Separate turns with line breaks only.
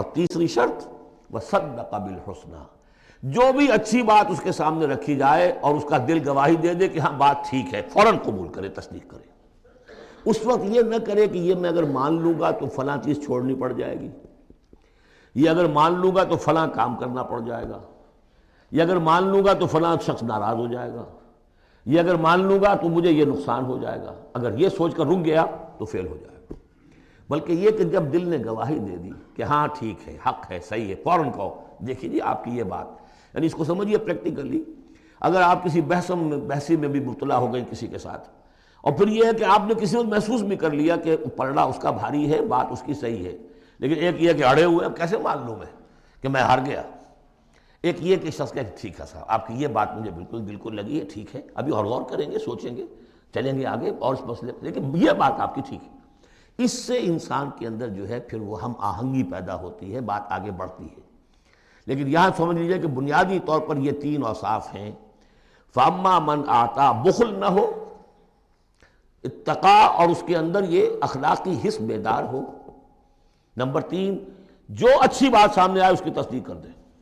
اور تیسری شرط وصدق بالحسنی، جو بھی اچھی بات اس کے سامنے رکھی جائے اور اس کا دل گواہی دے دے کہ ہاں بات ٹھیک ہے، فوراً قبول کرے، تصدیق کرے۔ اس وقت یہ نہ کرے کہ یہ میں اگر مان لوں گا تو فلاں چیز چھوڑنی پڑ جائے گی، یہ اگر مان لوں گا تو فلاں کام کرنا پڑ جائے گا، یہ اگر مان لوں گا تو فلاں شخص ناراض ہو جائے گا، یہ اگر مان لوں گا تو مجھے یہ نقصان ہو جائے گا۔ اگر یہ سوچ کر رک گیا تو فیل ہو جائے گا۔ بلکہ یہ کہ جب دل نے گواہی دے دی کہ ہاں ٹھیک ہے، حق ہے، صحیح ہے، فوراً کہو دیکھیے جی آپ کی یہ بات، یعنی اس کو سمجھیے پریکٹیکلی۔ اگر آپ کسی بحثی میں بھی مبتلا ہو گئے کسی کے ساتھ، اور پھر یہ ہے کہ آپ نے کسی وقت محسوس بھی کر لیا کہ پلڑا اس کا بھاری ہے، بات اس کی صحیح ہے، لیکن ایک یہ کہ اڑے ہوئے، اب کیسے مان لوں میں کہ میں ہار گیا۔ ایک یہ کہ شخص کہ ٹھیک ہے صاحب آپ کی یہ بات مجھے بالکل دل کو لگی ہے، ٹھیک ہے، ابھی اور غور کریں گے، سوچیں گے، چلیں گے آگے اور اس مسئلے، لیکن یہ بات آپ کی ٹھیک ہے۔ اس سے انسان کے اندر جو ہے پھر وہ ہم آہنگی پیدا ہوتی ہے، بات آگے بڑھتی ہے۔ لیکن یہاں سمجھ لیجیے کہ بنیادی طور پر یہ تین اوصاف ہیں۔ فاما من آتا، بخل نہ ہو، اتقا اور اس کے اندر یہ اخلاقی حس بیدار ہو۔ نمبر تین، جو اچھی بات سامنے آئے اس کی تصدیق کر دے۔